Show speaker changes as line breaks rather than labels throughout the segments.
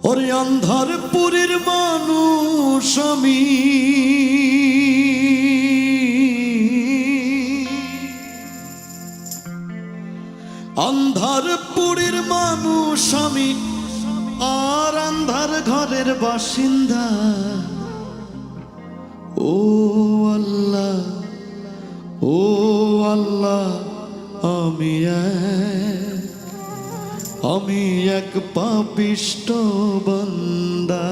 ওরে অন্ধারপুরের মানুষ আমি, অন্ধারপুরের মানুষ আমি, আর অন্ধার ঘরের বাসিন্দা। ও আল্লাহ, ও আল্লাহ, আমি এক পাপিষ্ট বান্দা।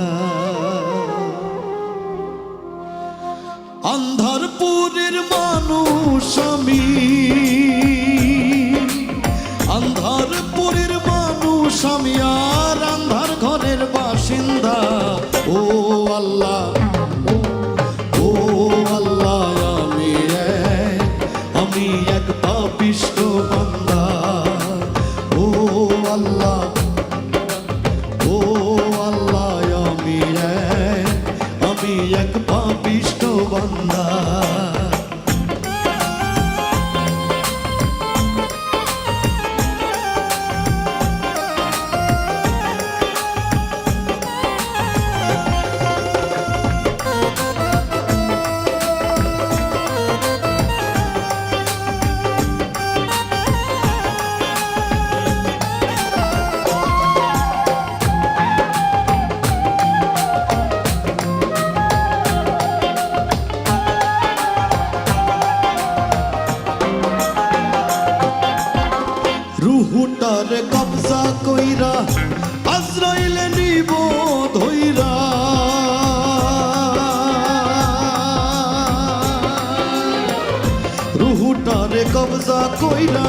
অন্ধারপুরের মানুষ আমি, অন্ধারপুরের মানুষ আমি, আর অন্ধার ঘরের বাসিন্দা। ও আল্লাহ, ও আল্লাহ, আমি এক পাপিষ্ট বান্দা। ও আল্লাহ, ও আল্লাহ, আমি এক পাপিষ্ট বান্দা। রুহুটার কবজা কইরা আজরাইলে নিব ধইরা। রুহুটার কবজা কইরা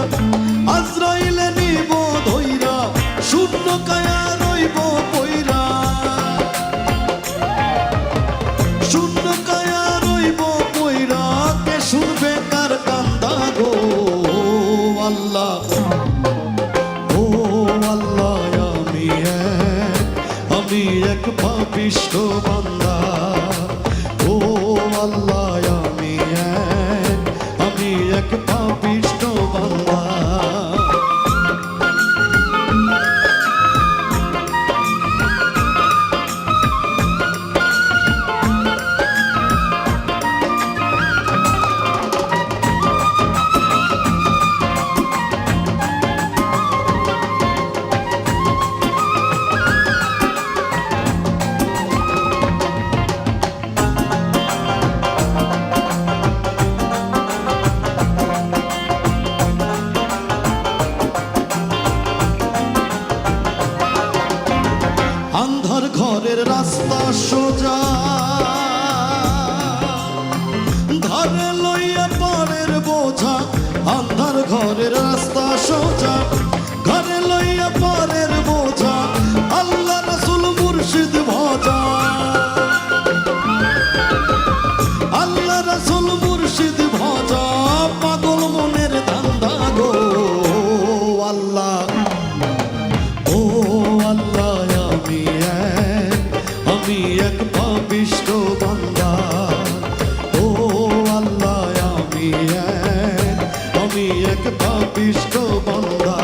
আজরাইলে নিব ধইরা, শূন্য কায়া রইব পইরা, শূন্য কায়া রইব পইরা, কে শুনবে কার কান্দা গো। আল্লাহ, আমি এক পাপিষ্ট বান্দা। ও আল্লাহ, আমি এক পাপিষ্ট বান্দা। অন্ধার ঘরের রাস্তা সোজা, ধরে লইয়া পরের বোঝা। অন্ধার ঘরের রাস্তা সোজা, ঘরে লইয়া পরের বোঝা, আল্লাহ রাসূল মুর্শিদ ভজা। আল্লাহ রাসূল মুর্শিদ ভজা, পাগল মনের ধান্দা গো। আল্লাহ, ও আল্লাহ, আমি এক পাপিষ্ট বান্দা। ও আল্লাহ, আমি এক পাপিষ্ট বান্দা।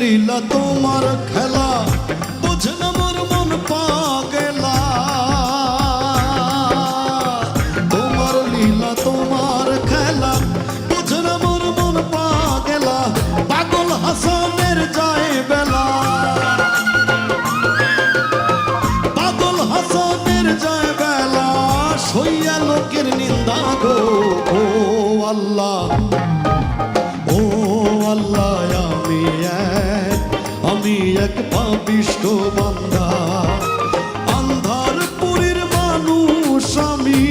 লীলা তোমার খেলা, বুঝে না মোর মন পাগলা। তোমার লীলা তোমার খেলা, বুঝে না মোর মন পাগলা। পাগল হাসানের যায় বেলা, পাগল হাসানের যায় বেলা, সইয়া লোকের নিন্দা গো। ও আল্লাহ, ও আল্লাহ, আমি এক পাপিষ্ট বান্দা। অন্ধারপুরের মানুষ আমি,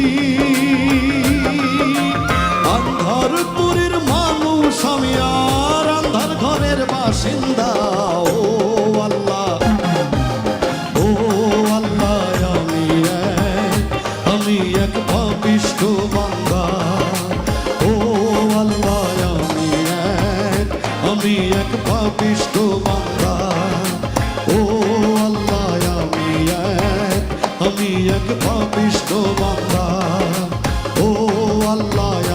অন্ধারপুরের মানুষ আমি, আর অন্ধার ঘর ঘরের বাসিন্দা ও আল্লাহ, ও আল্লাহ আমি এক পাপিষ্ঠ বান্দা, ও আল্লাহ আমি এক পাপিষ্ঠ বান্দা, ও আল্লাহ আমি এক পাপিষ্ঠ বান্দা, ও আল্লাহ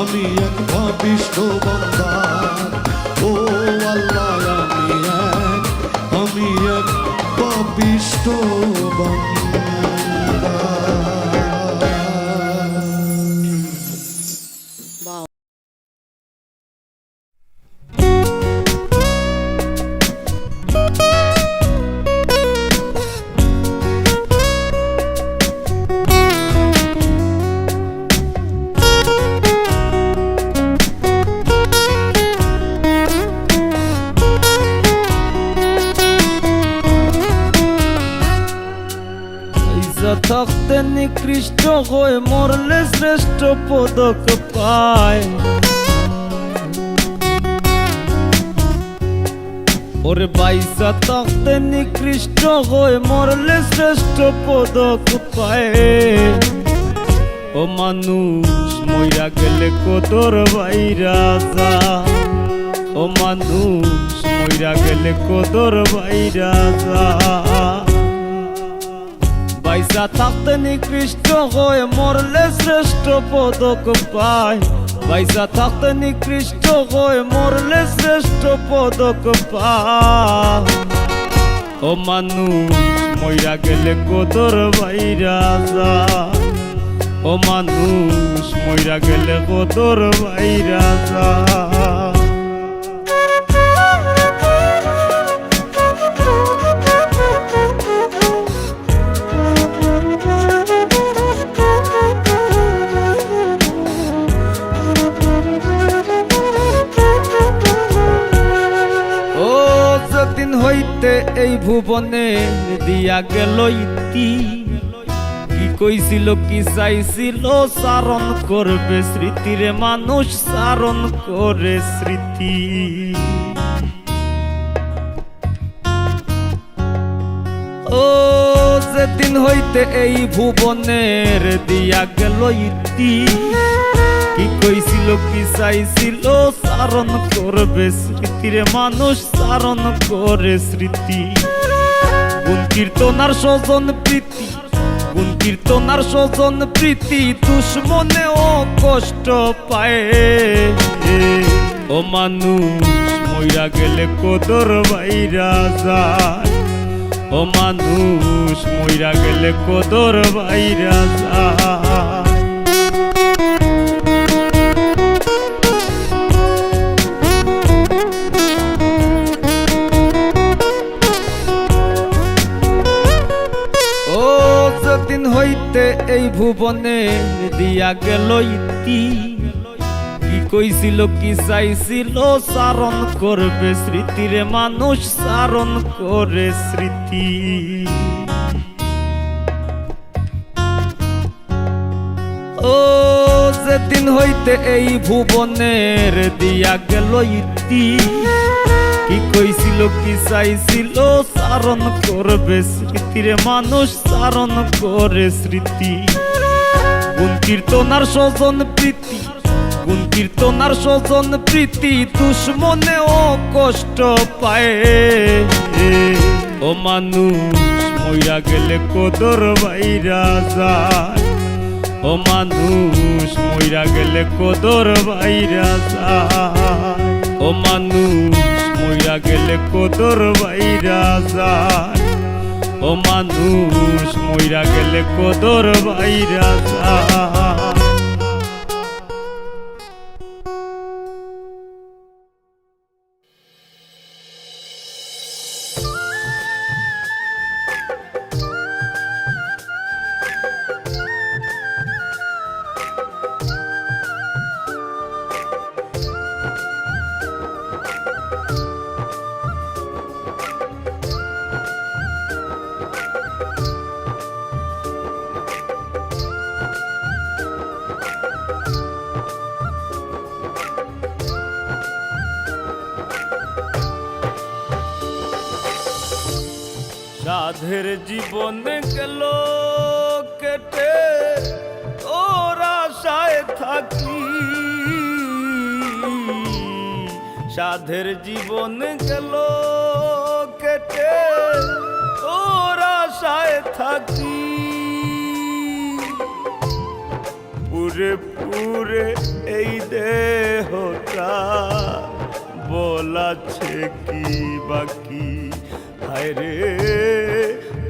আমি এক পাপিষ্ঠ বান্দা, ও আল্লাহ আমি এক পাপিষ্ঠ বান্দা।
থাকতে নিকৃষ্ট হয়ে মরলে শ্রেষ্ঠ পদক পায়, ওরে বাইসা থাকতে নিকৃষ্ট হয়ে মরলে শ্রেষ্ঠ পদক পায়। ও মানুষ মইরা গেলে কদর বাইরা যা, ও মানুষ মইরা গেলে কদর বাইরা যা। বাইসা থাকতে নিকৃষ্ট হয়ে মরলে শ্রেষ্ঠ পদক পায়, বাইসা থাকতে নিকৃষ্ট হয়ে মরলে শ্রেষ্ঠ পদক পায়। ও মানুষ মইরা গেলে কদর বাইরা যা, ও মানুষ মইরা গেলে কদর বাইরা যা। দিন হইতে এই ভুবনে দিয়া গেল ইতি, কি কইছিল কি চাইছিল চারণ করবে স্মৃতিরে মানুষ চারণ করে স্মৃতি। ও যেদিন হইতে এই ভুবনের দিয়া গেল ইতি, কি কইছিল কি চাইছিল চারণ করবে স্মৃতিরে মানুষ চারণ করে স্মৃতি। গুণ কীর্তনার স্বজন প্রীতি, গুণ কীর্তনার স্বজন প্রীতি দুশ্মনেও কষ্ট পায়। ও মানুষ মইরা গেলে কদর বাইরা যায়, ও মানুষ মইরা গেলে কদর বাইরা যায়। দিন হইতে এই ভুবনে দিয়া গেল ইতি, কি কইছিল কি চাইছিল চারণ করবে স্মৃতিরে মানুষ চারণ করে স্মৃতি। ও যেদিন হইতে এই ভুবনের দিয়া গেল ইতি, কি কইছিল কি চাইছিল চারণ করবে স্মৃতিরে মানুষ চারণ করে স্মৃতি। গুণ কীর্তনার স্বজন প্রীতি, গুণ কীর্তনার স্বজন প্রীতি দুশ্মনেও কষ্ট পায়। ও মানুষ মইরা গেলে কদর বাইরা যায়, ও মানুষ মইরা গেলে কদর বাইরা যায়। ও মানুষ মইরা গেলে কদর বাইরা যায়, ও মানুষ মইরা গেলে কদর বাইরা যায়। সাধের জীবন গেল কেটে তোর আশায় থাকি, সাধের জীবন গেল কেটে তোর আশায় থাকি। পুরে পুরে এই দেহটা বলাছে কি বাকি, হায় রে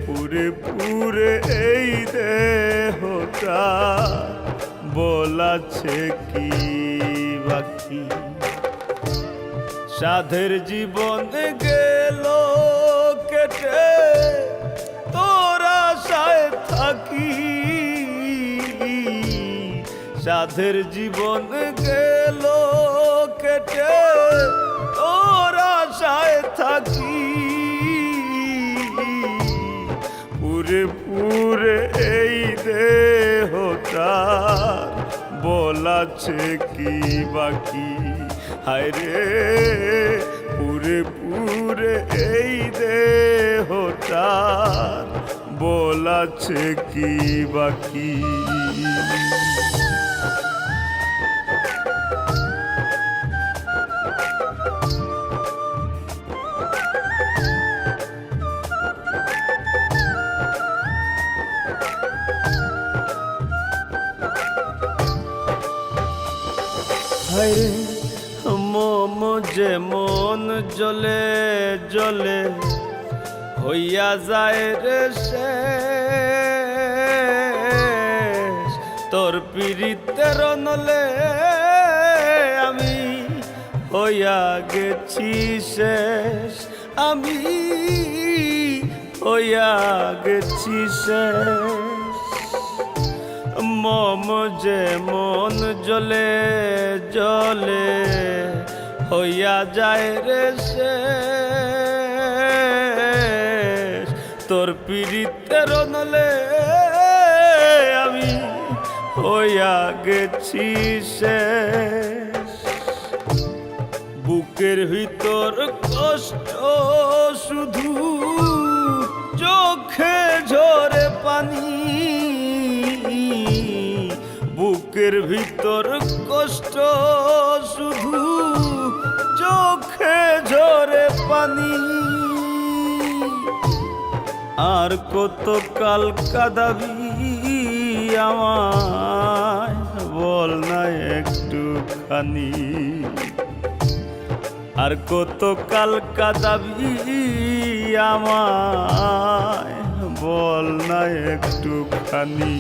পুরে পুরে এই দেহটা বলাছে কি বাকি। সাধের জীবন গেল কেটে তোর আশায় থাকি, সাধের জীবন গেল কেটে তোর আশায় থাকি। পুরে পুরে এই দেহটা বলাছে কি বাকি, হায় রে পুরে পুরে এই দেহটা বলাছে কি বাকি। হায়রে মোম যেমন জলে জলে হইয়া যায় রে শেষ, তোর পীড়িতের নলে আমি হইয়া গেছি শেষ, আমি হইয়া গেছি শেষ। মম যেমন জলে জলে হইয়া যায় রে শেষ, তোর পীড়িতের নলে আমি হইয়া গেছি শেষ। বুকের ভিতর কষ্ট শুধু চোখে ঝরে পানি, বুকের ভিতর কষ্ট শুধু চোখে ঝরে পানি। আর কত কাল কাঁদাবি আমায় বল না একটুখানি, আর কত কাল কাঁদাবি আমায় বল না একটুখানি।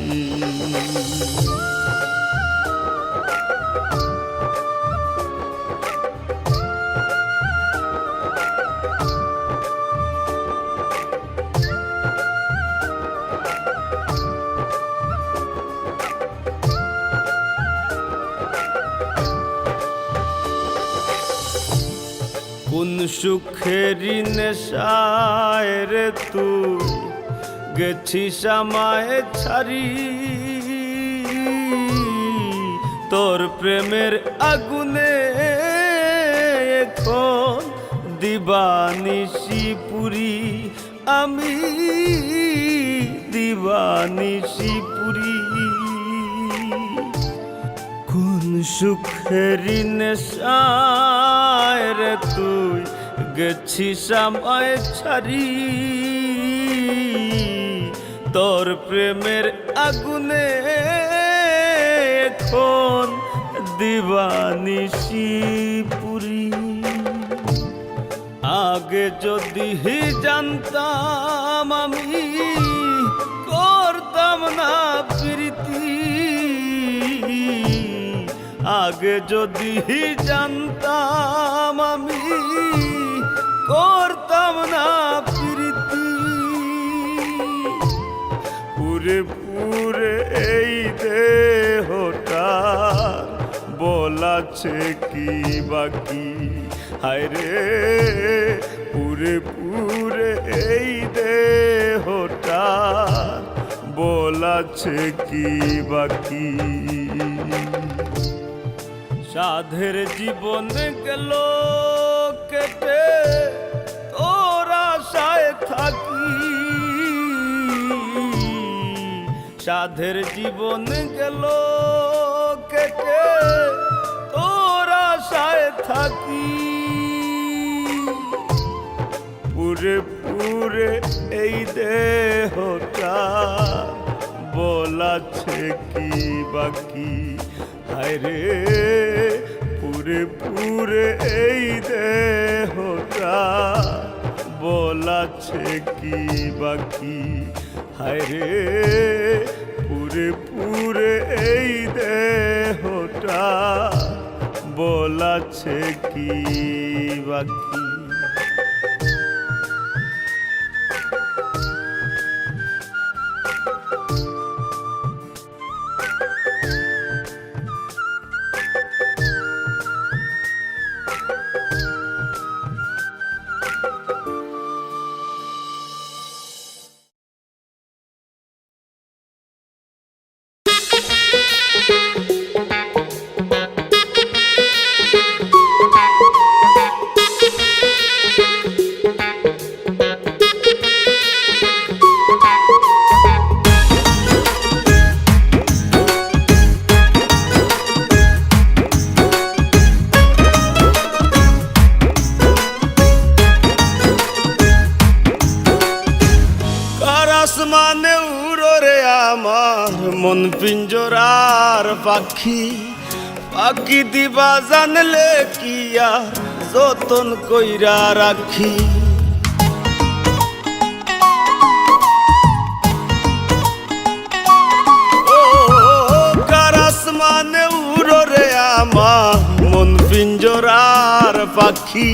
কোন সুখেরি নেশায় রে তুই গেছিস আমায় ছাড়ি, তোর প্রেমের আগুনে এখন দিবানিশি পুরি, আমি দিবানিশি পুরি। কোন সুখেরি নেশায় রে তুই গেছিস আমায় ছাড়ি, তোর প্রেমের আগুনে এখন দিবানিশি পুরি। আগে যদি জানতাম আমি করতাম না প্রীতি, আগে যদি জানতাম আমি করতাম না প্রীতি। পুরে পুরে এই দেহটা বলাছে কি বাকি, হায় রে পুরে পুরে এই দেহটা বলাছে কি বাকি। সাধের জীবন গেল কেটে তোর আশায় থাকি, সাধের জীবন গেল কেটে, তোর আশায় থাকি পুরে পুরে এই দেহটা, বলাছে কি বাকি হায়রে পুরে পুরে এই দেহটা, বলাছে কি বাকি হায়রে পুরে পুরে এই দেহটা, বলাছে কি বাকি। আসমানে উড়ো রে আমার মন পিঞ্জরার পাখি, পাখি দিবা জানলে কি আর যতন কইরা রাখি। ও কার আসমানে উড়ো রে আমার মন পিঞ্জরার পাখি,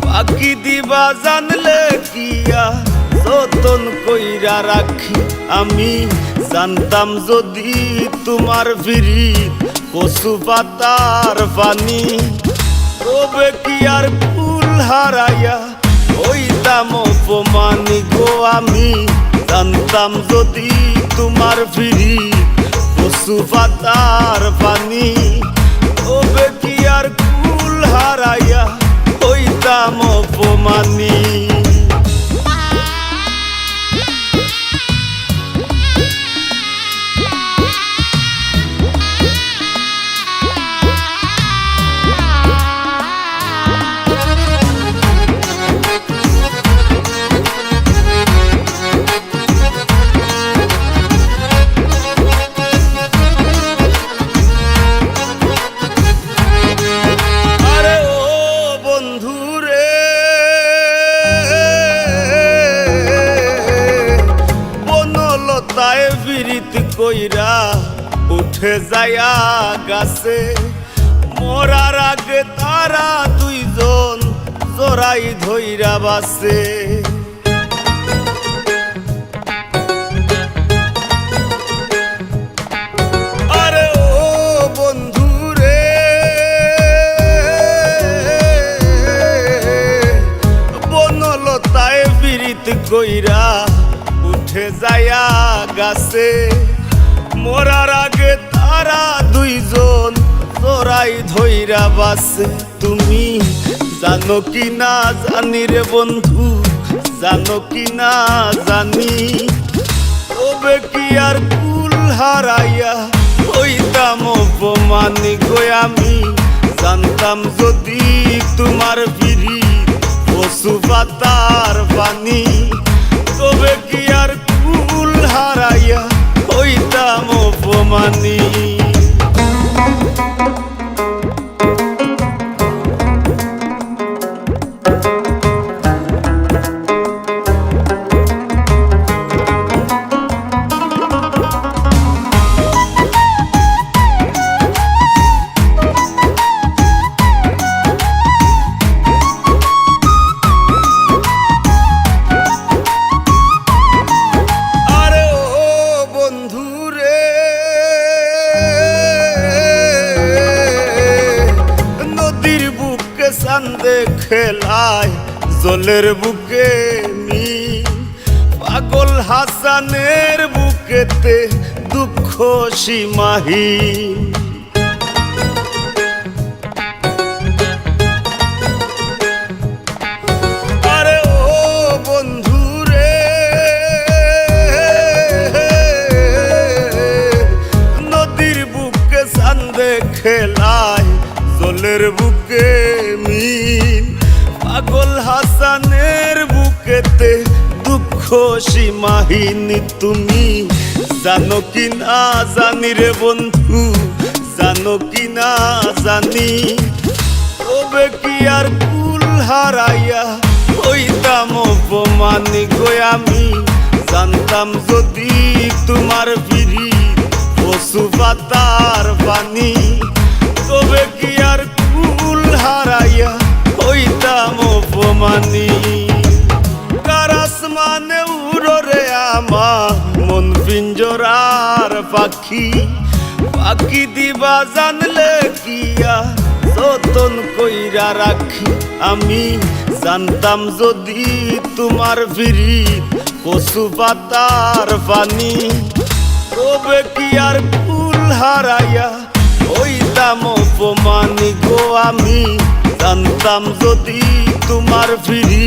পাখি দিবা জানলে কি আর যতন কইরা রাখি। আমি জানতাম যদি তোমার বিরিত কচু পাতার পানি, তবে কি আর ফুল হারাইয়া হইতাম অপমানি গো। আমি জানতাম যদি তোমার বিরিত কচু পাতার পানি, তবে কি আর ফুল হারাইয়া হইতাম অপমানি। কইরা উঠে যায়া গাছে, মরার আগে তারা দুইজন জোড়াই ধইরা বাসে। আরে ও বন্ধু রে বনলতায় বিরিত কইরা উঠে যায়া গাছে, মরার আগে তারা দুইজন জোড়াই ধইরা বাসে। তুমি জানো কি না জানি রে বন্ধু, জানো কি না জানি, তবে কি আর কুল হারাইয়া হইতাম অপমানি গো। আমি জানতাম যদি তোমার বিরিত কচু পাতার পানি, তবে কি আর কুল হারাইয়া হইতাম অপমানি। চান্দে খেলায় জলের বুকে মি, পাগল হাসানের বুকেতে দুঃখ সীমাহীন। আরে ও বন্ধু রে সীমাহীন তুমি জানো কি না জানি রে বন্ধু জানো কি না জানি তবে কি আর কুল হারাইয়া হইতাম অপমানি গো আমি জানতাম যদি তোমার ফিরি পশু পাতার পানি তবে কি আর কুল হারাইয়া হইতাম অপমানি কারাস মানে উড়রে আমার মন পিঞ্জরার পাখি পাখি দিবা জানলে কিয়া যতন কইরা রাখি আমি জানতাম যদি তোমার ফিরি পশু পাতার পানি তবে কি আর কুল হারাইয়া হইতাম অপমানি গো আমি জানতাম যদি তোমার ফিরি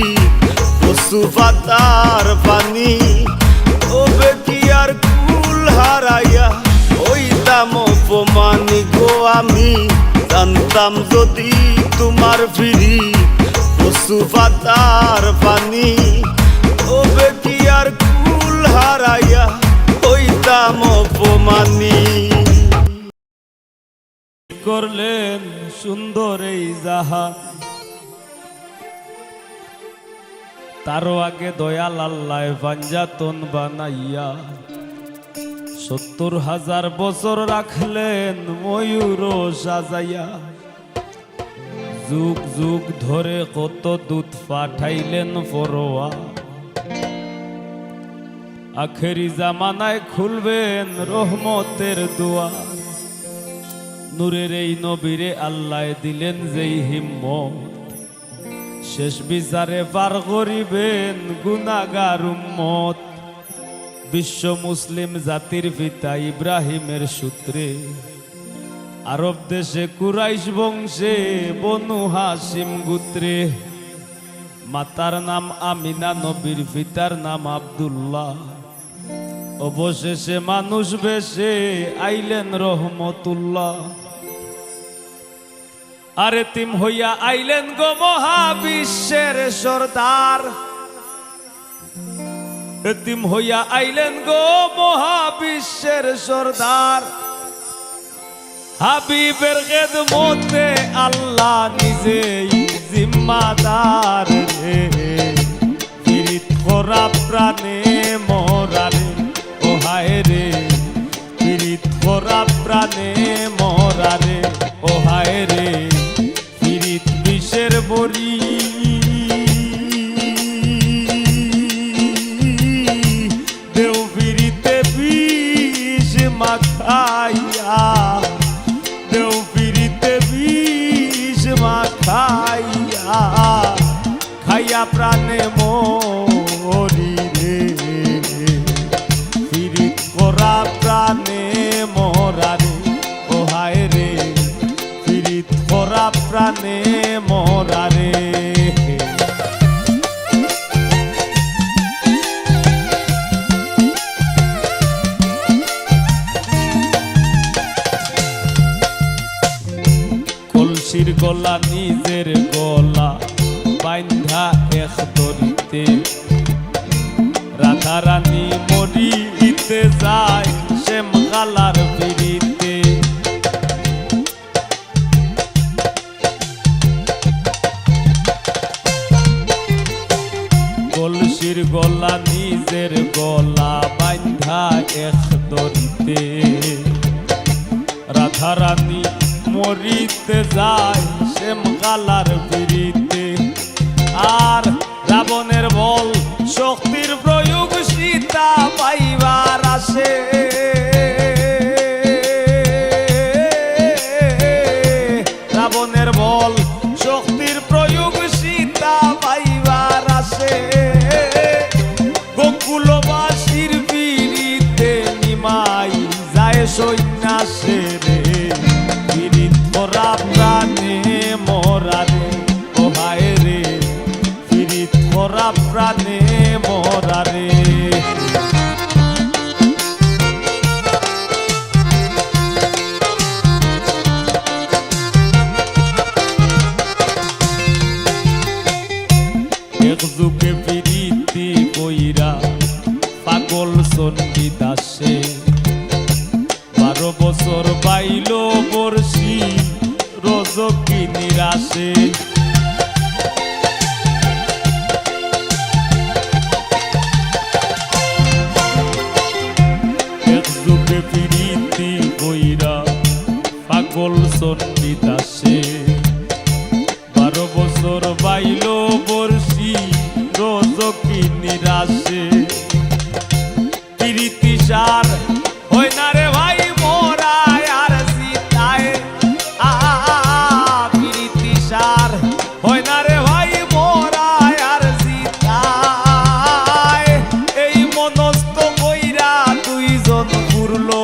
পশু পাতার পানি তবে কি আর কুল হারাইয়া হইতাম অপমানি গো আমি জানতাম যদি তোমার ফিরি পশু পাতার পানি তবে কি আর কুল হারাইয়া হইতাম অপমানি করলেন সুন্দর এই জাহান তারও আগে দয়াল আল্লাহ পাঞ্জাতন বানাইয়া ৭০,০০০ বছর রাখলেন ময়ূর সাজাইয়া যুগ যুগ ধরে কত দুধ পাঠাইলেন ফরোয়া আখেরি জামানায় খুলবেন রহমতের দুয়ার নূরের এই নবীরে আল্লাহ দিলেন যেই হিম্মত শেষ বিচারে পার করিবেন গুনাহগার উম্মত বিশ্ব মুসলিম জাতির পিতা ইব্রাহিমের সূত্রে আরব দেশে কুরাইশ বংশে বনু হাশিম গোত্রে মাতার নাম আমিনা নবীর পিতার নাম আব্দুল্লাহ অবশেষে মানুষ বেশে আইলেন রহমতুল্লাহ আরে তিম হইয়া আইলেন গো মহাবিশ্বের সরদার তিম হইয়া আইলেন গো মহাবিশ্বের সরদার হাবিবের খেদমতে আল্লাহ নিজেই জিম্মাদার রে পীড়িত করা প্রাণে মরারে ও হায় রে পীড়িত করা প্রাণে মরারে ও হায় রে পীড়িত বিষের বড়ি দেও পীড়িতে বিষ মাখাইয়া দেও পীড়িতে বিষ মাখাইয়া খাইয়া প্রাণে মরি রে পীড়িত করা প্রাণে মরারে ও হায় রে পীড়িত করা প্রাণে মরারে কলসির গলা নিজের গলা বাইন্ধা এক দড়িতে রাধা রানী মরিতে যায় শ্যাম কালার পিড়িতে কলসির গলা নিজের গলা বাইন্ধা এক দড়িতে রাধা রানী মরিতে যায় শ্যাম কালার পিড়িতে আর রাবণের বল শক্তির প্রয়োগ সীতা পাইবার আসে রাবণের বল শক্তির প্রয়োগ সীতা পাইবার আসে গোকুলবাসীর পিড়িতে নিমাই যায় সন্ন্যাসে রে পীড়িত করা প্রাণে মরারে ও হায় রে পীড়িত করা প্রাণে মরারে এক যুগে প্রীতি কইরা চণ্ডীদাসে 12 বছর বাইল বর্ষি রজকি নিরাশে একযুগে প্রীতি কইরা পাগল চণ্ডীদাসে 12 বছর বাইল বর্ষি রজকি নিরাশে প্রীতি সার হয় না রে ভাই মোরায় আর সীতায় প্রীতি সার হয় না রে ভাই মোরায় আর সীতায় এই মনস্থ কইরা দুইজন ঘুরলো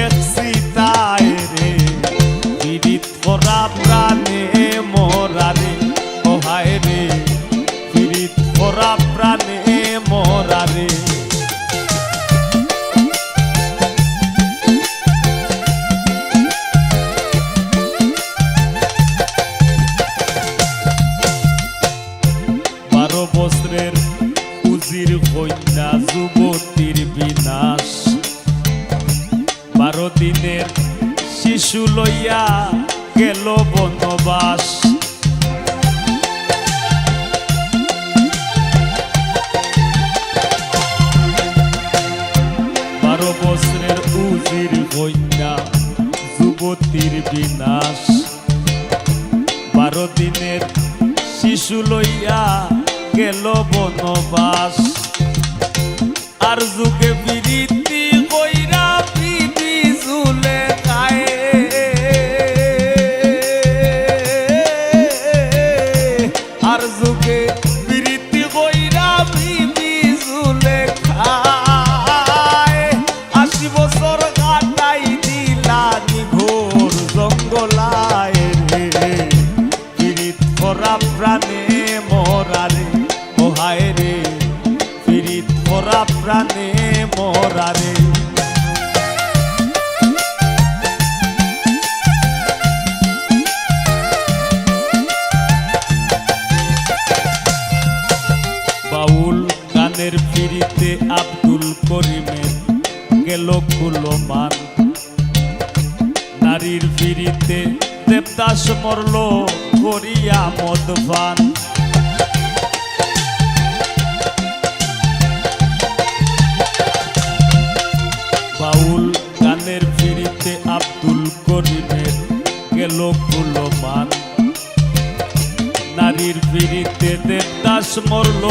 এক সীতায় রে পীড়িত করা প্রাণে মোরা রে ও হায় রে পীড়িত করা প্রাণে মোরা রে বছরের উজির কন্যা যুবতীর বিনাশ 12 দিনের শিশু লইয়া গেল বনবাস 12 বছরের উজির কন্যা যুবতীর বিনাশ 12 দিনের শিশু লইয়া গেল বনবাস আর যুগে প্রীতি কইরা বিবি ঝুলে খায় আর যুগে প্রীতি কইরা বিবি ঝুলে খায় 80 বছর কাটাই দিলা নিঘোর জঙ্গলায় রে পীড়িত করা প্রাণে মোরা রে ও হায় রে পীড়িত করা প্রাণে মোরা রে বাউল গানের পিড়িতে আব্দুল করিমের গেল কুলমান নারীর পিড়িতে দেবদাস মরল করিয়া মদপান বাউল গানের পিড়িতে আব্দুল করিমের গেল কুলমান নারীর পিড়িতে দেবদাস মরল